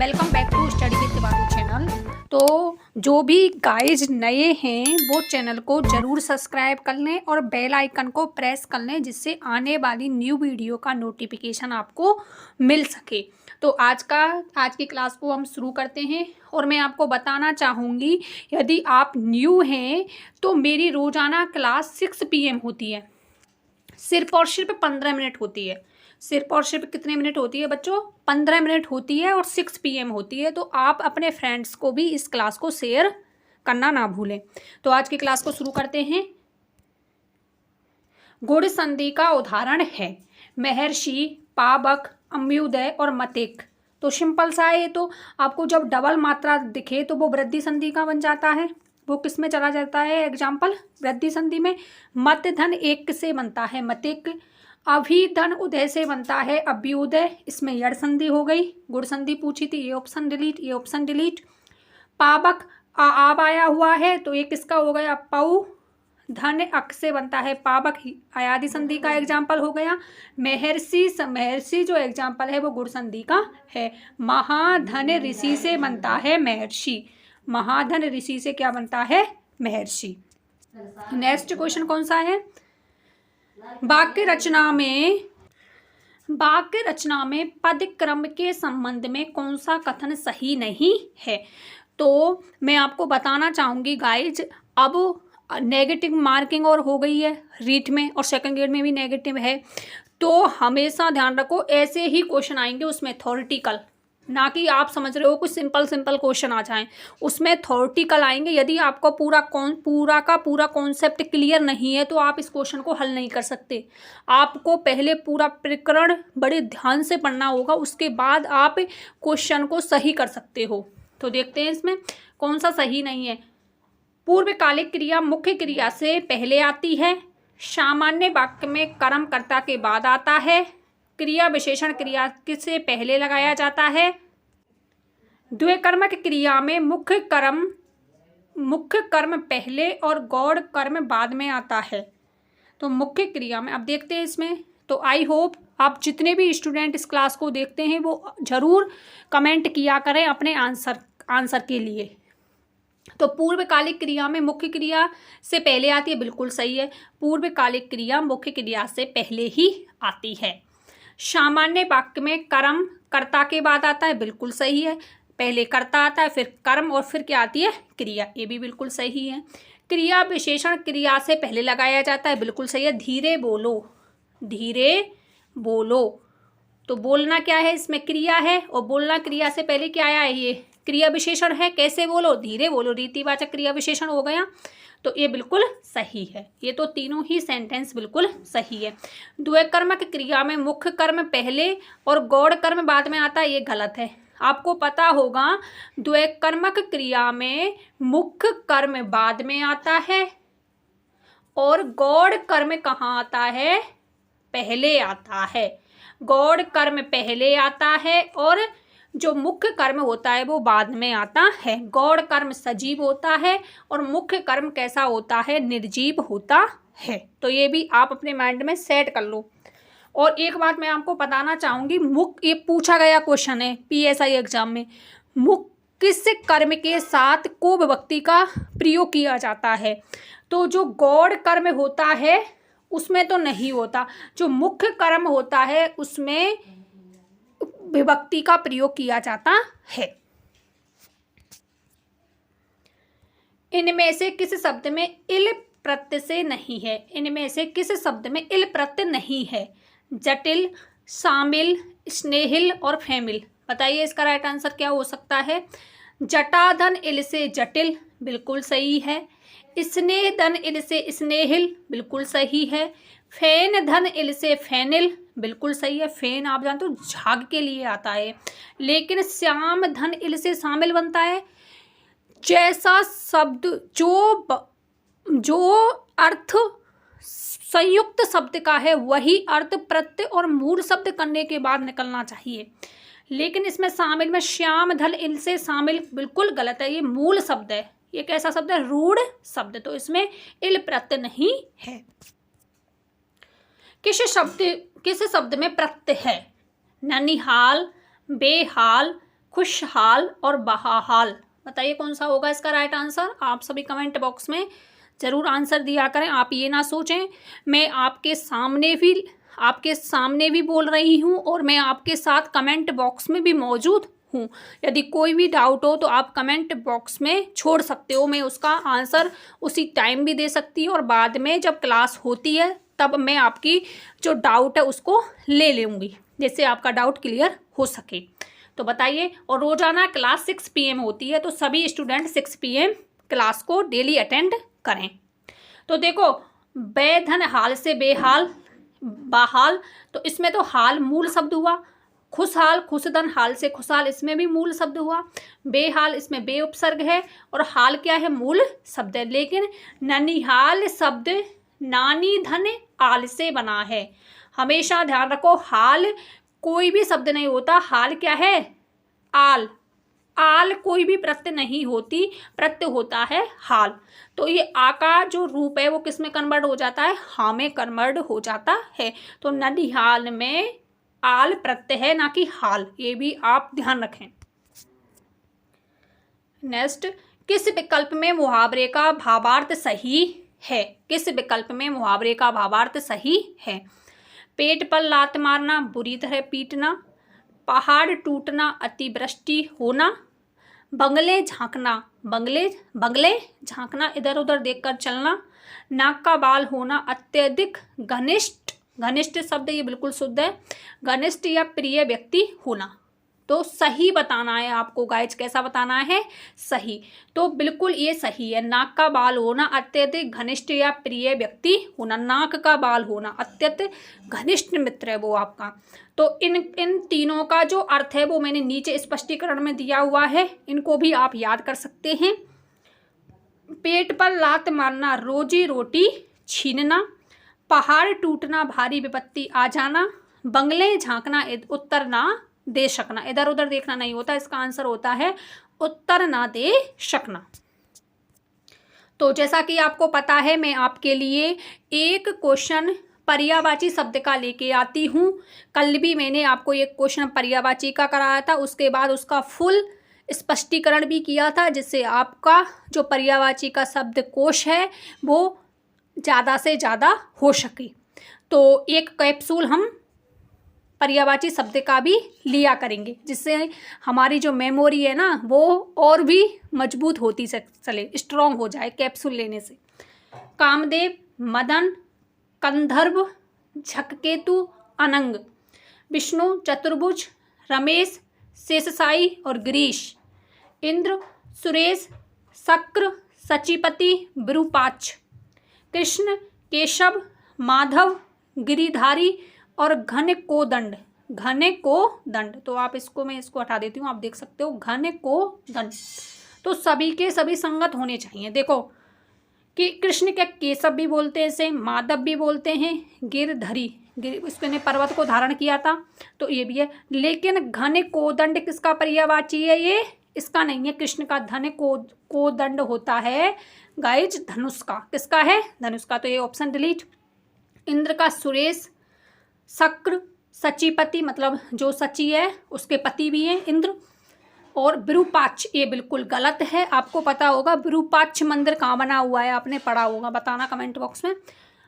Welcome back to study with Tiwari channel. तो जो भी गाइज नए हैं वो चैनल को ज़रूर सब्सक्राइब कर लें और बेल आइकन को प्रेस कर लें, जिससे आने वाली न्यू वीडियो का नोटिफिकेशन आपको मिल सके। तो आज की क्लास को हम शुरू करते हैं और मैं आपको बताना चाहूँगी, यदि आप न्यू हैं तो मेरी रोज़ाना क्लास 6 PM होती है। सिर्फ और सिर्फ 15 मिनट होती है। सिर्फ और सिर्फ कितने मिनट होती है बच्चों? 15 मिनट होती है और 6 PM होती है। तो आप अपने फ्रेंड्स को भी इस क्लास को शेयर करना ना भूलें। तो आज की क्लास को शुरू करते हैं। गुण संधि का उदाहरण है महर्षि, पावक, अम्युदय और मतेक। तो सिंपल सा है। तो आपको जब डबल मात्रा दिखे तो वो वृद्धि संधि का बन जाता है। वो किस में चला जाता है? एग्जाम्पल वृद्धि संधि में। मत धन एक से बनता है मतिक। अभी धन उदय से बनता है अभ्युदय। इसमें यड़ संधि हो गई। गुण संधि पूछी थी, ये ऑप्शन डिलीट, ये ऑप्शन डिलीट। पावक आब आया हुआ है तो ये किसका हो गया? पऊ। धन अक से बनता है पावक, अयादि संधि का एग्जाम्पल हो गया। महर्षि जो एग्जाम्पल है वो गुण संधि का है। महाधन ऋषि से बनता है महर्षि। महाधन ऋषि से क्या बनता है? महर्षि। नेक्स्ट क्वेश्चन कौन सा है? वाक्य रचना में पद क्रम के संबंध में कौन सा कथन सही नहीं है? तो मैं आपको बताना चाहूँगी गाइज, अब नेगेटिव मार्किंग और हो गई है रीट में और सेकंड ग्रेड में भी नेगेटिव है। तो हमेशा ध्यान रखो, ऐसे ही क्वेश्चन आएंगे उसमें थ्योरेटिकल, ना कि आप समझ रहे हो कुछ सिंपल क्वेश्चन आ जाएं, उसमें थ्योरेटिकल आएंगे। यदि आपको पूरा का पूरा कॉन्सेप्ट क्लियर नहीं है तो आप इस क्वेश्चन को हल नहीं कर सकते। आपको पहले पूरा प्रकरण बड़े ध्यान से पढ़ना होगा, उसके बाद आप क्वेश्चन को सही कर सकते हो। तो देखते हैं इसमें कौन सा सही नहीं है। पूर्वकालिक क्रिया मुख्य क्रिया से पहले आती है। सामान्य वाक्य में कर्म कर्ता के बाद आता है। क्रिया विशेषण क्रिया किससे पहले लगाया जाता है। द्विकर्मक क्रिया में मुख्य कर्म पहले और गौड़ कर्म बाद में आता है। तो मुख्य क्रिया में अब देखते हैं इसमें। तो आई होप आप जितने भी स्टूडेंट इस क्लास को देखते हैं वो ज़रूर कमेंट किया करें अपने आंसर के लिए। तो पूर्वकालिक क्रिया में मुख्य क्रिया से पहले आती है, बिल्कुल सही है। पूर्वकालिक क्रिया मुख्य क्रिया से पहले ही आती है। सामान्य वाक्य में कर्म कर्ता के बाद आता है, बिल्कुल सही है। पहले कर्ता आता है, फिर कर्म और फिर क्या आती है? क्रिया। ये भी बिल्कुल सही है। क्रिया विशेषण क्रिया से पहले लगाया जाता है, बिल्कुल सही है। धीरे बोलो, धीरे बोलो। तो बोलना क्या है? इसमें क्रिया है और बोलना क्रिया से पहले क्या आया है? ये क्रिया विशेषण है। कैसे बोलो? धीरे बोलो, रीतिवाचक क्रिया विशेषण हो गया। तो ये बिल्कुल सही है। ये तो तीनों ही सेंटेंस बिल्कुल सही है। द्विकर्मक क्रिया में मुख्य कर्म पहले और गौड़ कर्म बाद में आता है, ये गलत है। आपको पता होगा द्विकर्मक क्रिया में मुख्य कर्म बाद में आता है और गौड़ कर्म कहाँ आता है? पहले आता है। गौड़ कर्म पहले आता है और जो मुख्य कर्म होता है वो बाद में आता है। गौड़ कर्म सजीव होता है और मुख्य कर्म कैसा होता है? निर्जीव होता है। तो ये भी आप अपने माइंड में सेट कर लो। और एक बात मैं आपको बताना चाहूँगी, ये पूछा गया क्वेश्चन है PSI एग्जाम में, किस कर्म के साथ को विभक्ति का प्रयोग किया जाता है? तो जो गौड़ कर्म होता है उसमें तो नहीं होता, जो मुख्य कर्म होता है उसमें विभक्ति का प्रयोग किया जाता है। इनमें से किस शब्द में इल प्रत्यय से नहीं है? इनमें से किस शब्द में इल प्रत्यय नहीं है? जटिल, शामिल, स्नेहिल और फैमिल। बताइए इसका राइट आंसर क्या हो सकता है? जटाधन इल से जटिल, बिल्कुल सही है। स्नेह धन इल से स्नेहिल, बिल्कुल सही है। फैन धन इल से फैनिल, बिल्कुल सही है। फैन आप जानते हो झाग के लिए आता है, लेकिन श्याम धन इल से शामिल बनता है। जैसा शब्द जो अर्थ संयुक्त शब्द का है वही अर्थ प्रत्यय और मूल शब्द करने के बाद निकलना चाहिए, लेकिन इसमें शामिल में श्याम धन इल से शामिल बिल्कुल गलत है। ये मूल शब्द है। ये कैसा शब्द है? रूढ़ शब्द। तो इसमें इल प्रत्यय नहीं है। किस शब्द में प्रत्यय है? ननिहाल, बेहाल, खुशहाल और बहाल। बताइए कौन सा होगा इसका राइट आंसर। आप सभी कमेंट बॉक्स में ज़रूर आंसर दिया करें। आप ये ना सोचें मैं आपके सामने भी बोल रही हूँ और मैं आपके साथ कमेंट बॉक्स में भी मौजूद हूँ। यदि कोई भी डाउट हो तो आप कमेंट बॉक्स में छोड़ सकते हो, मैं उसका आंसर उसी टाइम भी दे सकती हूँ और बाद में जब क्लास होती है तब मैं आपकी जो डाउट है उसको ले लूँगी, जिससे आपका डाउट क्लियर हो सके। तो बताइए, और रोज़ाना क्लास 6 PM होती है, तो सभी स्टूडेंट 6 PM क्लास को डेली अटेंड करें। तो देखो, बेधन हाल से बेहाल बहाल, तो इसमें तो हाल मूल शब्द हुआ। खुशहाल खुशदन हाल से खुशहाल, इसमें भी मूल शब्द हुआ। बेहाल इसमें बे उपसर्ग है और हाल क्या है, मूल शब्द है। लेकिन ननिहाल शब्द नानी धन आल से बना है। हमेशा ध्यान रखो, हाल कोई भी शब्द नहीं होता, हाल क्या है, आल। आल कोई भी प्रत्यय नहीं होती, प्रत्यय होता है हाल। तो ये आ का जो रूप है वो किस में कन्वर्ट हो जाता है, हा में कन्वर्ट हो जाता है। तो ननिहाल में आल प्रत्यय है, ना कि हाल, ये भी आप ध्यान रखें। नेक्स्ट, किस विकल्प में मुहावरे का भावार्थ सही है। किस विकल्प में मुहावरे का भावार्थ सही है। पेट पर लात मारना, बुरी तरह पीटना, पहाड़ टूटना, अतिवृष्टि होना, बंगले झांकना, बंगले झांकना, इधर उधर देखकर चलना, नाक का बाल होना, अत्यधिक घनिष्ठ शब्द ये बिल्कुल शुद्ध है, घनिष्ठ या प्रिय व्यक्ति होना। तो सही बताना है आपको गाइज, कैसा बताना है, सही। तो बिल्कुल ये सही है, नाक का बाल होना, अत्यधिक घनिष्ठ या प्रिय व्यक्ति होना। नाक का बाल होना अत्यधिक घनिष्ठ मित्र है वो आपका। तो इन तीनों का जो अर्थ है वो मैंने नीचे स्पष्टीकरण में दिया हुआ है, इनको भी आप याद कर सकते हैं। पेट पर लात मारना, रोजी रोटी छीनना, पहाड़ टूटना, भारी विपत्ति आ जाना, बंगले झांकना, उत्तर ना दे सकना। इधर उधर देखना नहीं होता, इसका आंसर होता है उत्तर ना दे सकना। तो जैसा कि आपको पता है, मैं आपके लिए एक क्वेश्चन पर्यायवाची शब्द का लेके आती हूँ। कल भी मैंने आपको एक क्वेश्चन पर्यायवाची का कराया था, उसके बाद उसका फुल स्पष्टीकरण भी किया था, जिससे आपका जो पर्यायवाची का शब्द कोश है वो ज़्यादा से ज़्यादा हो सके। तो एक कैप्सूल हम पर्यायवाची शब्द का भी लिया करेंगे, जिससे हमारी जो मेमोरी है ना वो और भी मजबूत होती चले, स्ट्रॉन्ग हो जाए कैप्सूल लेने से। कामदेव, मदन, कंधर्व, झककेतु, अनंग, विष्णु, चतुर्भुज, रमेश, शेषशाही और गिरीश, इंद्र, सुरेश, शक्र, सचिपति, विरूपाक्ष, कृष्ण, केशव, माधव, गिरिधारी और घन को दंड। तो आप मैं इसको हटा देती हूँ, आप देख सकते हो घन को दंड। तो सभी के सभी संगत होने चाहिए। देखो कि कृष्ण के केशव भी बोलते हैं, इसे माधव भी बोलते हैं, गिरधरी इसने पर्वत को धारण किया था, तो ये भी है। लेकिन घन को दंड किसका पर्यायवाची है, ये इसका नहीं है। कृष्ण का धन को दंड होता है गाइज धनुष का। किसका है, धनुष का। तो ये ऑप्शन डिलीट। इंद्र का सुरेश, शक्र, सचिपति मतलब जो सची है उसके पति भी हैं इंद्र, और विरूपाक्ष ये बिल्कुल गलत है। आपको पता होगा विरूपाक्ष मंदिर कहाँ बना हुआ है, आपने पढ़ा होगा, बताना कमेंट बॉक्स में।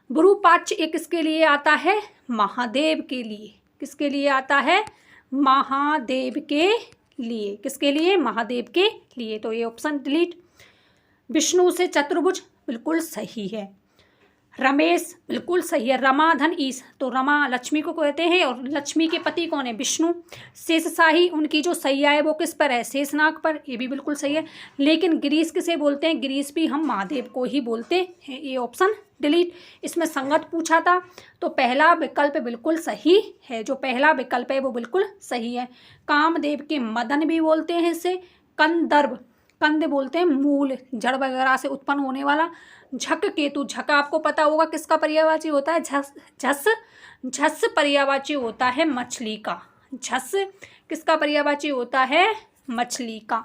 विरूपाक्ष ये किसके लिए आता है, महादेव के लिए। किसके लिए आता है, महादेव के लिए। किसके लिए, महादेव के लिए। तो ये ऑप्शन डिलीट। विष्णु से चतुर्भुज बिल्कुल सही है। रमेश बिल्कुल सही है। रमा धन ईश, तो रमा लक्ष्मी को कहते हैं और लक्ष्मी के पति कौन है, विष्णु। शेषशाही उनकी जो सैया है वो किस पर है, शेषनाग पर, ये भी बिल्कुल सही है। लेकिन गिरीश किसे बोलते हैं, गिरीश भी हम महादेव को ही बोलते हैं। ये ऑप्शन डिलीट। इसमें संगत पूछा था, तो पहला विकल्प बिल्कुल सही है। जो पहला विकल्प है वो बिल्कुल सही है। कामदेव के मदन भी बोलते हैं इसे। कंदर्व, कंद बोलते हैं मूल जड़ वगैरह से उत्पन्न होने वाला। झक केतु, झक आपको पता होगा किसका पर्यायवाची होता है, झस पर्यायवाची होता है मछली का। झस किसका पर्यायवाची होता है, मछली का।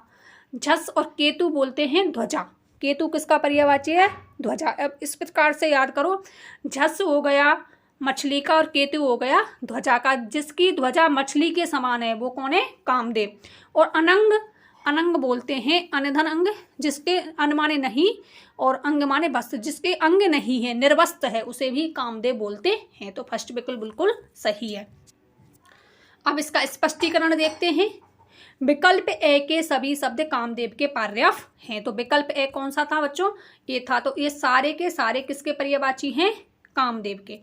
झस और केतु बोलते हैं ध्वजा। केतु किसका पर्यायवाची है, ध्वजा। अब इस प्रकार से याद करो, झस हो गया मछली का और केतु हो गया ध्वजा का। जिसकी ध्वजा मछली के समान है वो कौन है? कामदेव। और अनंग, अनंग बोलते हैं अनधन अंग, जिसके अन माने नहीं और अंग माने वस्त्र, जिसके अंग नहीं है, निर्वस्त्र है, उसे भी कामदेव बोलते हैं। तो फर्स्ट विकल्प बिल्कुल सही है। अब इसका स्पष्टीकरण देखते हैं। विकल्प ए के सभी शब्द कामदेव के पर्यायवाची हैं। तो विकल्प ए कौन सा था बच्चों? ये था। तो ये सारे के सारे किसके पर्यायवाची हैं? कामदेव के।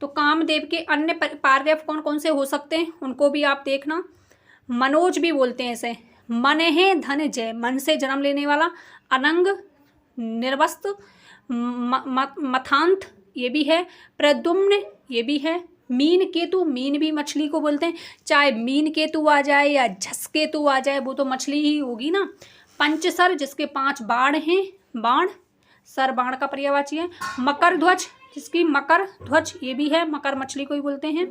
तो कामदेव के अन्य पर्यायवाची कौन कौन से हो सकते हैं उनको भी आप देखना। मनोज भी बोलते हैं इसे, मन है धन जय, मन से जन्म लेने वाला। अनंग, निर्वस्त्र, मथांत ये भी है। प्रद्युम्न ये भी है। मीन केतु, मीन भी मछली को बोलते हैं, चाहे मीन केतु आ जाए या झस केतु आ जाए वो तो मछली ही होगी ना। पंचसर जिसके 5 बाण हैं, बाण, सर बाण का पर्यायवाची है। मकर ध्वज जिसकी मकर ध्वज ये भी है, मकर मछली को ही बोलते हैं।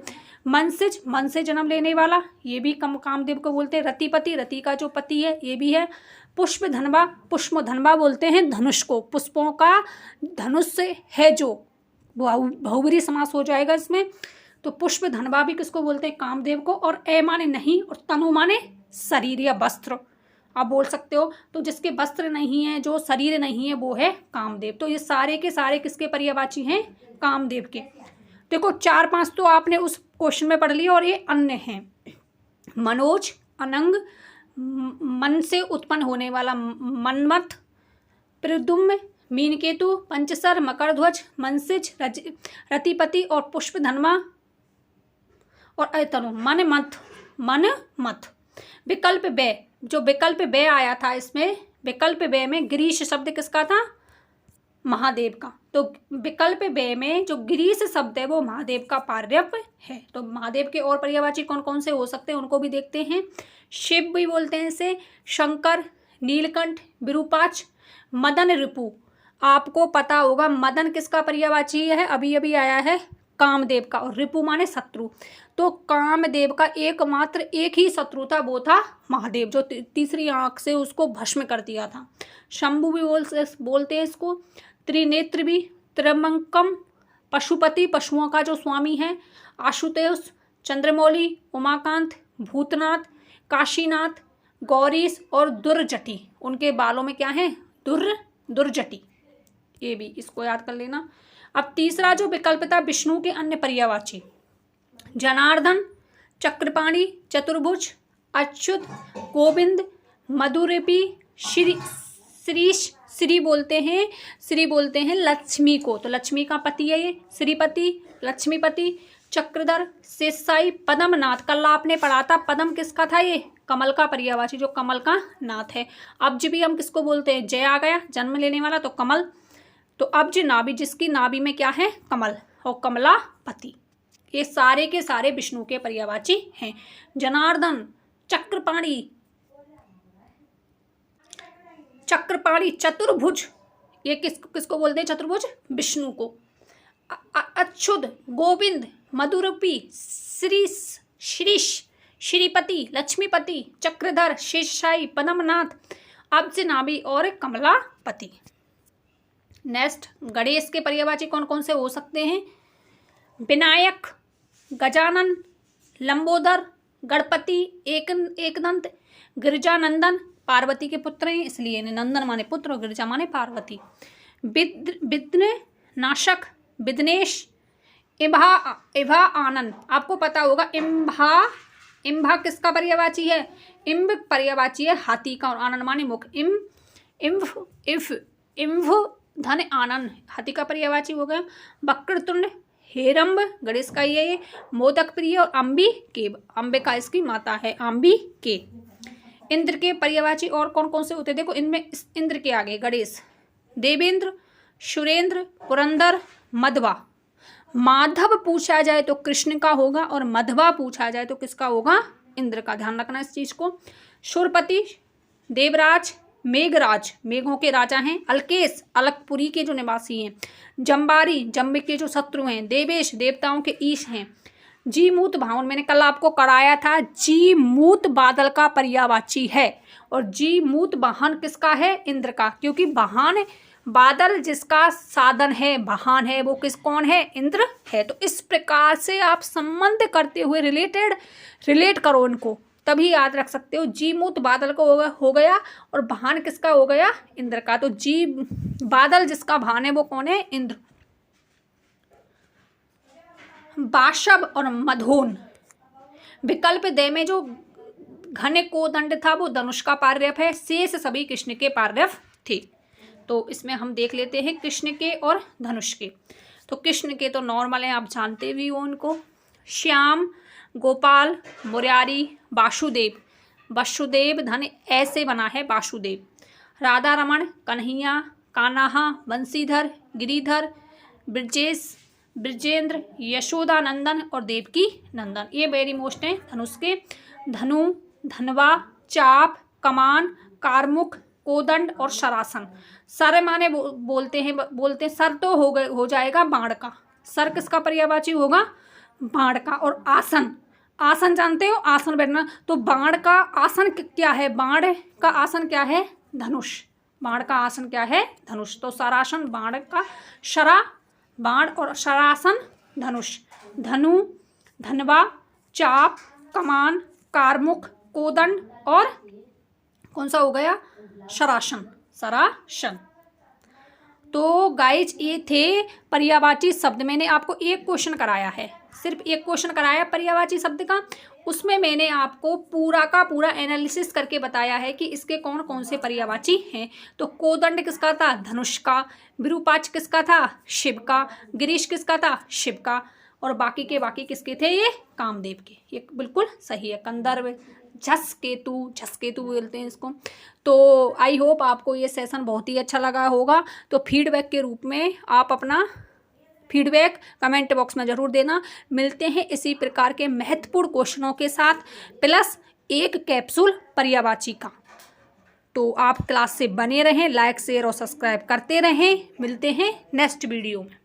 मनसिज, मन से जन्म लेने वाला, ये भी कामदेव को बोलते हैं। रतिपति, रति का जो पति है ये भी है। पुष्प धनबा, पुष्प धनबा बोलते हैं धनुष को, पुष्पों का धनुष है जो, बहुब्रीहि समास हो जाएगा इसमें। तो पुष्प धनबा भी किसको बोलते हैं? कामदेव को। और ए माने नहीं और तनु माने शरीर या वस्त्र, आप बोल सकते हो। तो जिसके वस्त्र नहीं है, जो शरीर नहीं है, वो है कामदेव। तो ये सारे के सारे किसके पर्यायवाची हैं? कामदेव के। देखो 4-5 तो आपने उस क्वेश्चन में पढ़ लिया और ये अन्य हैं। मनोज, अनंग, मन से उत्पन्न होने वाला मनमथ, प्रद्युम्न, मीनकेतु, पंचसर, मकरध्वज, मनसिज, रतिपति और पुष्प धनमा और अतनु, मन मथ, मन मथ। विकल्प बे, जो विकल्प बे आया था इसमें, विकल्प बे में गिरीश शब्द किसका था? महादेव का। तो विकल्प बे में जो गिरीश शब्द है वो महादेव का पर्यायवाची है। तो महादेव के और पर्यायवाची कौन कौन से हो सकते हैं उनको भी देखते हैं। शिव भी बोलते हैं इसे, शंकर, नीलकंठ, विरूपाक्ष, मदन, रिपु। आपको पता होगा मदन किसका पर्यायवाची है? अभी अभी आया है कामदेव का। और रिपु माने शत्रु। तो कामदेव का एकमात्र एक ही शत्रु था, वो था महादेव, जो तीसरी आंख से उसको भस्म कर दिया था। शंभु भी बोलते हैं इसको। त्रिनेत्र भी, त्र्यंबकम, पशुपति पशुओं का जो स्वामी है, आशुतोष, चंद्रमौली, उमाकांत, भूतनाथ, काशीनाथ, गौरीश और दुर्जटी। उनके बालों में क्या है? दुर्जटी। ये भी इसको याद कर लेना। अब तीसरा जो विकल्प था विष्णु के अन्य पर्यायवाची, जनार्दन, चक्रपाणी, चतुर्भुज, अच्युत, गोविंद, मधुरूपी, श्रीश, श्री बोलते हैं लक्ष्मी को। तो लक्ष्मी का पति है ये, श्रीपति, लक्ष्मीपति, चक्रधर, शेषशाही, पद्मनाथ। कल आपने पढ़ा था पद्म किसका था? ये कमल का पर्यायवाची, जो कमल का नाथ है। अब्ज भी हम किसको बोलते हैं? जय आ गया, जन्म लेने वाला, तो कमल। तो अब्ज नाभि, जिसकी नाभि में क्या है? कमल, और कमलापति। ये सारे के सारे विष्णु के पर्यायवाची हैं। जनार्दन, चक्रपाणी, चतुर्भुज, ये किसको बोलते हैं? चतुर्भुज, विष्णु को। अच्युत, गोविंद, मधुरूपी, श्रीश, श्रीपति, लक्ष्मीपति, चक्रधर, शेषशाही, पद्मनाथ, अब्ज नाभि और कमलापति। नेक्स्ट, गणेश के पर्यायवाची कौन कौन से हो सकते हैं? विनायक, गजानन, लंबोदर, गणपति, एकदंत, गिरजानंदन। पार्वती के पुत्र हैं इसलिए नंदन माने पुत्र और गिरजा माने पार्वती। विघ्न नाशक, विघ्नेश, इभा आनंद। आपको पता होगा इम्भा किसका पर्यायवाची है? इम्भ पर्यायवाची है हाथी का, और आनंद माने मुख। इम्भ धन आनंद हाथी का पर्यायवाची हो गया। वक्रतुंड, हेरंब गणेश का ये, मोदक प्रिय और अंबिका इसकी माता है, अंबिके। इंद्र के पर्यायवाची और कौन कौन से होते हैं? देखो इनमें इंद्र के आगे गणेश, देवेंद्र, सुरेंद्र, पुरंदर, मधवा। माधव पूछा जाए तो कृष्ण का होगा और मधवा पूछा जाए तो किसका होगा? इंद्र का। ध्यान रखना इस चीज को। सुरपति, देवराज, मेघराज मेघों के राजा हैं। अलकेश अलकपुरी के जो निवासी हैं। जम्बारी जम्बिक के जो शत्रु हैं। देवेश देवताओं के ईश हैं। जीमूत भावन मैंने कल आपको कराया था, जीमूत बादल का पर्यायवाची है। और जीमूत वाहन किसका है? इंद्र का, क्योंकि वाहन बादल जिसका साधन है, वाहन है, वो कौन है? इंद्र है। तो इस प्रकार से आप संबंध करते हुए रिलेट करो इनको, तभी याद रख सकते हो। जीमूत बादल का हो गया और वाहन किसका हो गया? इंद्र का। तो बादल जिसका वाहन है वो कौन है? इंद्र। बाशब और मधोन, विकल्प दे में जो घने कोदंड था वो धनुष का पार्यव है, शेष सभी कृष्ण के पार्यव थे। तो इसमें हम देख लेते हैं कृष्ण के और धनुष के। तो कृष्ण के तो नॉर्मल हैं, आप जानते भी हो उनको। श्याम, गोपाल, मुरारी, वासुदेव धन ऐसे बना है वासुदेव। राधा रमण, कन्हैया, कान्हा, बंसीधर, गिरिधर, ब्रजेंद्र, यशोदानंदन और देवकी नंदन, ये वेरी मोस्ट हैं धनुष के। धनु, धनवा, चाप, कमान, कारमुख, कोदंड और शरासन। सर माने बोलते हैं सर तो हो जाएगा बाण का। सर किसका पर्यायवाची होगा? बाण का। और आसन जानते हो, आसन बैठना। तो बाण का आसन क्या है? बाण का आसन क्या है? धनुष। बाण का आसन क्या है? धनुष। तो सरासन बाण का, बाण और शरासन धनुष। धनु, धनवा, चाप, कमान, कारमुख, कोदंड और कौन सा हो गया? सरासन। तो गाइज ये थे पर्यायवाची शब्द। मैंने आपको एक क्वेश्चन कराया है, सिर्फ एक क्वेश्चन कराया पर्यायवाची शब्द का। उसमें मैंने आपको पूरा का पूरा एनालिसिस करके बताया है कि इसके कौन कौन से पर्यायवाची हैं। तो कोदंड किसका था? धनुष का। विरूपाक्ष किसका था? शिव का। गिरीश किसका था? शिव का। और बाकी किसके थे? ये कामदेव के। ये बिल्कुल सही है। कंदर्व, झसकेतु बोलते हैं इसको। तो आई होप आपको ये सेशन बहुत ही अच्छा लगा होगा। तो फीडबैक के रूप में आप अपना फीडबैक कमेंट बॉक्स में ज़रूर देना। मिलते हैं इसी प्रकार के महत्वपूर्ण क्वेश्चनों के साथ, प्लस एक कैप्सूल पर्यायवाची का। तो आप क्लास से बने रहें, लाइक शेयर और सब्सक्राइब करते रहें। मिलते हैं नेक्स्ट वीडियो में।